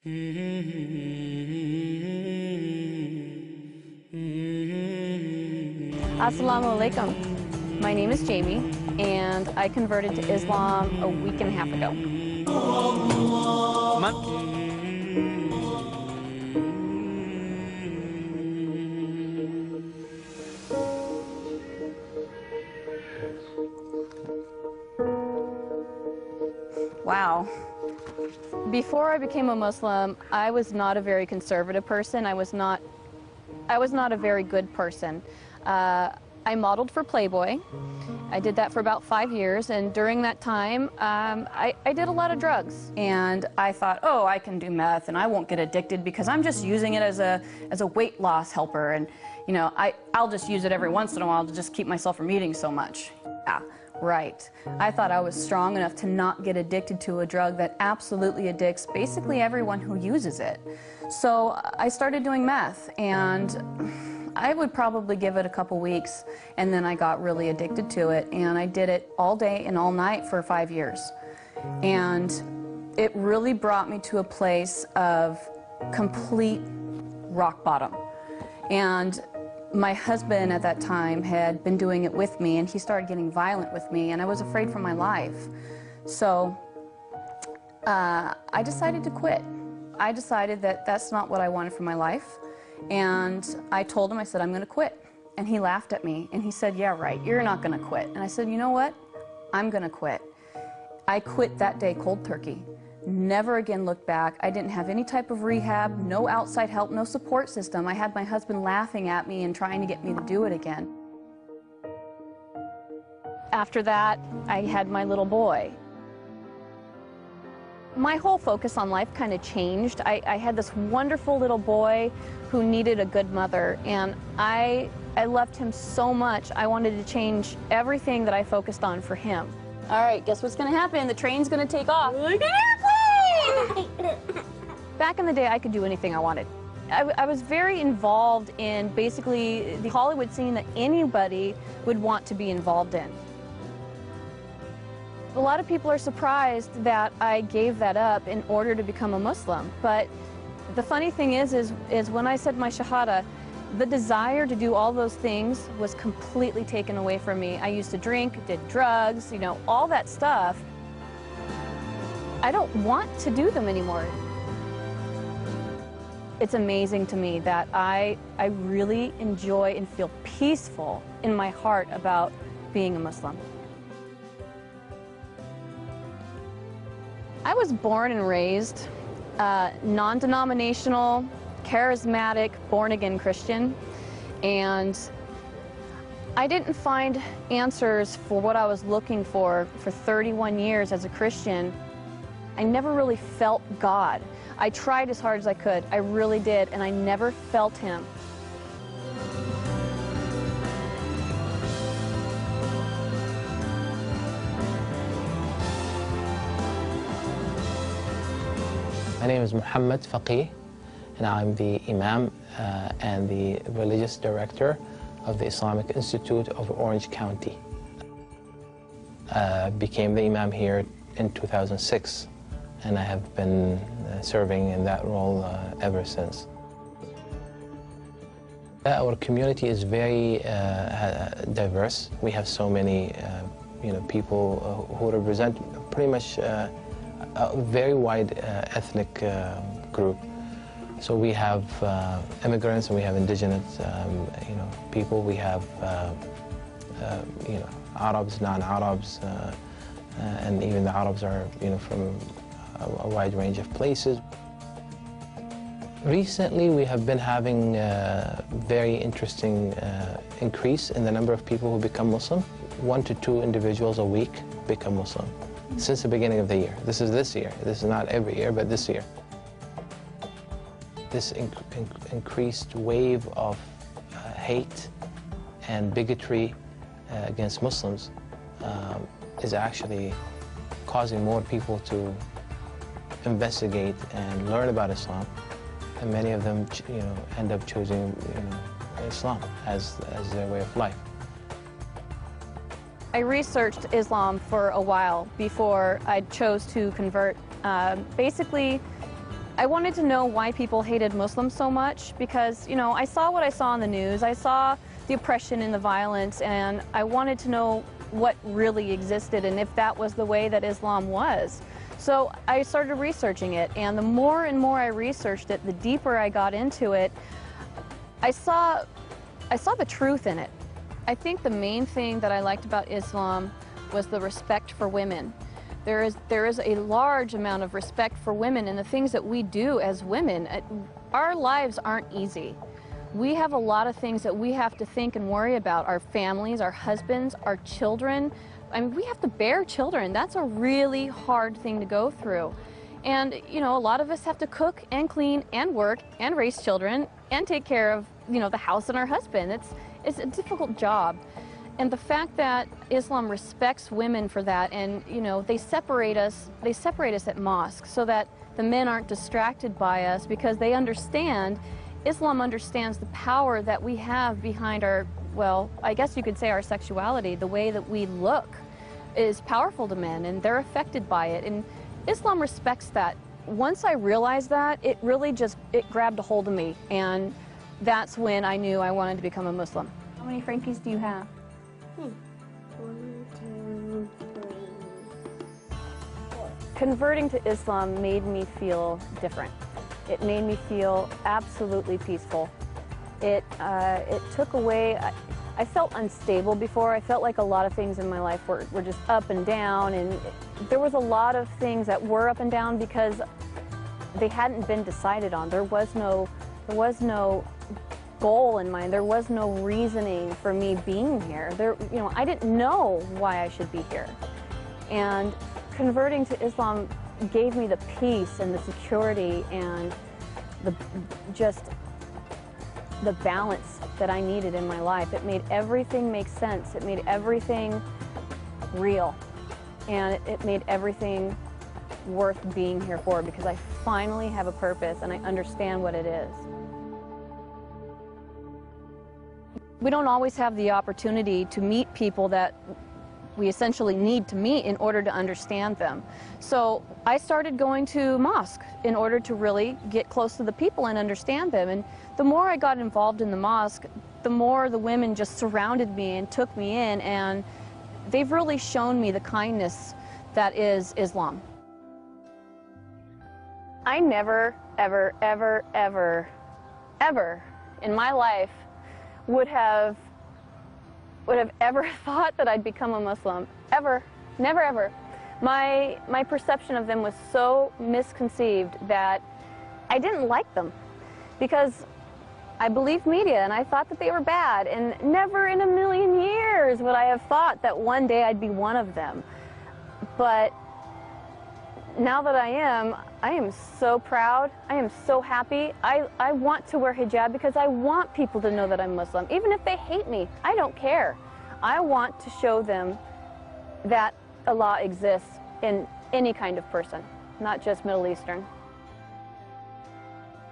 Assalamu alaikum. My name is Jamie, and I converted to Islam a week and a half ago. Wow. Before I became a Muslim, I was not a very conservative person. I was not a very good person. I modeled for Playboy. I did that for about 5 years, and during that time, I did a lot of drugs. And I thought, oh, I can do meth, and I won't get addicted because I'm just using it as a weight loss helper, and you know, I'll just use it every once in a while to just keep myself from eating so much. Yeah, right. I thought I was strong enough to not get addicted to a drug that absolutely addicts basically everyone who uses it. So I started doing meth, and I would probably give it a couple weeks, and then I got really addicted to it, and I did it all day and all night for 5 years. And it really brought me to a place of complete rock bottom. And my husband at that time had been doing it with me, and he started getting violent with me, and I was afraid for my life. So I decided to quit. I decided that that's not what I wanted for my life. And I told him, I said, I'm going to quit. And he laughed at me, and he said, yeah, right, you're not going to quit. And I said, you know what? I'm going to quit. I quit that day cold turkey. Never again looked back. I didn't have any type of rehab, no outside help, no support system. I had my husband laughing at me and trying to get me to do it again. After that, I had my little boy. My whole focus on life kind of changed. I had this wonderful little boy who needed a good mother, and I loved him so much. I wanted to change everything that I focused on for him. All right, guess what's going to happen? The train's going to take off. Like an airplane! Back in the day, I could do anything I wanted. I was very involved in basically the Hollywood scene that anybody would want to be involved in. A lot of people are surprised that I gave that up in order to become a Muslim. But the funny thing is when I said my Shahada, the desire to do all those things was completely taken away from me. I used to drink, did drugs, you know, all that stuff. I don't want to do them anymore. It's amazing to me that I really enjoy and feel peaceful in my heart about being a Muslim. I was born and raised non-denominational, charismatic, born-again Christian, and I didn't find answers for what I was looking for 31 years as a Christian. I never really felt God. I tried as hard as I could, I really did, and I never felt Him. My name is Muhammad Faqih, and I'm the Imam and the Religious Director of the Islamic Institute of Orange County. Became the Imam here in 2006, and I have been serving in that role ever since. Our community is very diverse. We have so many people who represent pretty much a very wide ethnic group. So we have immigrants, and we have indigenous, people. We have, Arabs, non-Arabs, and even the Arabs are, from a wide range of places. Recently, we have been having a very interesting increase in the number of people who become Muslim. 1 to 2 individuals a week become Muslim since the beginning of the year. This is this year. This is not every year, but this year. This increased wave of hate and bigotry against Muslims is actually causing more people to investigate and learn about Islam, and many of them, end up choosing, Islam as their way of life. I researched Islam for a while before I chose to convert. Basically, I wanted to know why people hated Muslims so much because, you know, I saw what I saw on the news. I saw the oppression and the violence, and I wanted to know what really existed and if that was the way that Islam was. So I started researching it, and the more and more I researched it, the deeper I got into it, I saw the truth in it. I think the main thing that I liked about Islam was the respect for women. There is a large amount of respect for women and the things that we do as women. Our lives aren't easy. We have a lot of things that we have to think and worry about. Our families, our husbands, our children. I mean, we have to bear children. That's a really hard thing to go through. And, you know, a lot of us have to cook and clean and work and raise children and take care of, you know, the house and our husband. It's a difficult job. And the fact that Islam respects women for that, and, you know, they separate us at mosque so that the men aren't distracted by us, because they understand, Islam understands the power that we have behind our, well, I guess you could say our sexuality. The way that we look is powerful to men, and they're affected by it. And Islam respects that. Once I realized that, it really just, it grabbed a hold of me, and that's when I knew I wanted to become a Muslim. How many Frankies do you have? 1, 2, 3, 4. Converting to Islam made me feel different. It made me feel absolutely peaceful. It took away, I felt unstable before. I felt like a lot of things in my life were just up and down, and there was a lot of things that were up and down because they hadn't been decided on. There was no goal in mind. There was no reasoning for me being here. You know, I didn't know why I should be here. And converting to Islam gave me the peace and the security and just the balance that I needed in my life. It made everything make sense. It made everything real. And it made everything worth being here for, because I finally have a purpose and I understand what it is. We don't always have the opportunity to meet people that we essentially need to meet in order to understand them. So I started going to mosque in order to really get close to the people and understand them. And the more I got involved in the mosque, the more the women just surrounded me and took me in, and they've really shown me the kindness that is Islam. I never, ever, ever, ever, ever in my life would have ever thought that I'd become a Muslim. Ever. Never, ever. My perception of them was so misconceived that I didn't like them, because I believed media and I thought that they were bad, and never in a million years would I have thought that one day I'd be one of them. But now that I am so proud. I am so happy. I want to wear hijab because I want people to know that I'm Muslim. Even if they hate me, I don't care. I want to show them that Allah exists in any kind of person, not just Middle Eastern.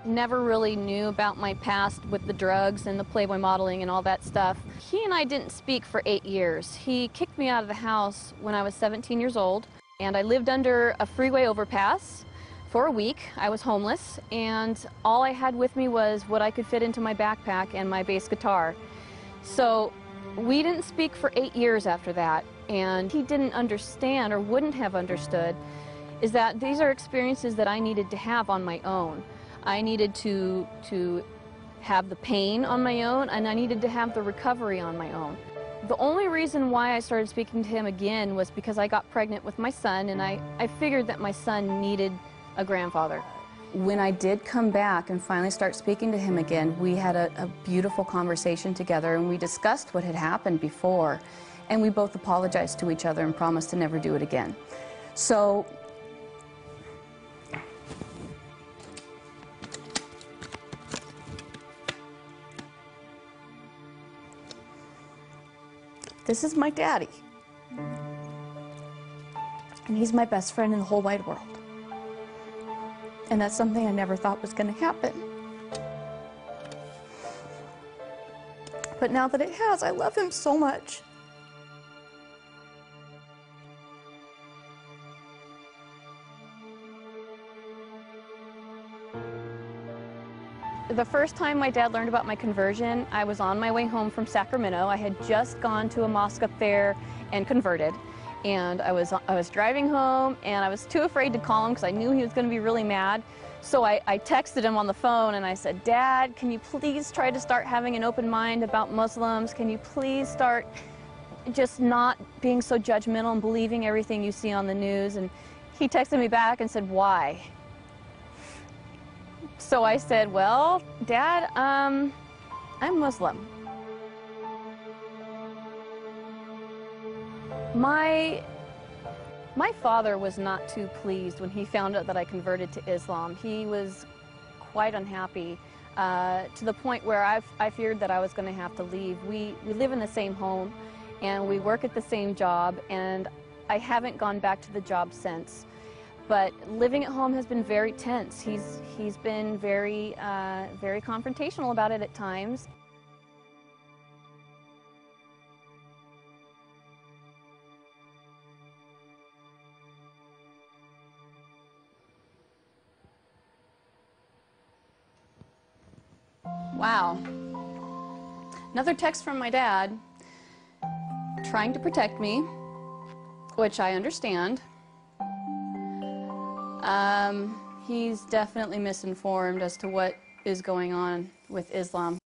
Never really knew about my past with the drugs and the Playboy modeling and all that stuff. He and I didn't speak for 8 years. He kicked me out of the house when I was 17 years old, and I lived under a freeway overpass for a week. I was homeless, and all I had with me was what I could fit into my backpack and my bass guitar. So we didn't speak for 8 years after that, and he didn't understand, or wouldn't have understood, is that these are experiences that I needed to have on my own. I needed to have the pain on my own, and I needed to have the recovery on my own. The only reason why I started speaking to him again was because I got pregnant with my son, and I figured that my son needed a grandfather. When I did come back and finally start speaking to him again, we had a beautiful conversation together, and we discussed what had happened before, and we both apologized to each other and promised to never do it again. So this is my daddy, and he's my best friend in the whole wide world. And that's something I never thought was going to happen. But now that it has, I love him so much. The first time my dad learned about my conversion, I was on my way home from Sacramento. I had just gone to a mosque up there and converted. And I was driving home, and I was too afraid to call him because I knew he was going to be really mad. So I texted him on the phone and I said, "Dad, can you please try to start having an open mind about Muslims? Can you please start just not being so judgmental and believing everything you see on the news?" And he texted me back and said, "Why?" So I said, "Well, Dad, I'm Muslim." My father was not too pleased when he found out that I converted to Islam. He was quite unhappy to the point where I feared that I was going to have to leave. We live in the same home and we work at the same job, and I haven't gone back to the job since. But living at home has been very tense. He's been very confrontational about it at times. Wow. Another text from my dad, trying to protect me, which I understand. He's definitely misinformed as to what is going on with Islam.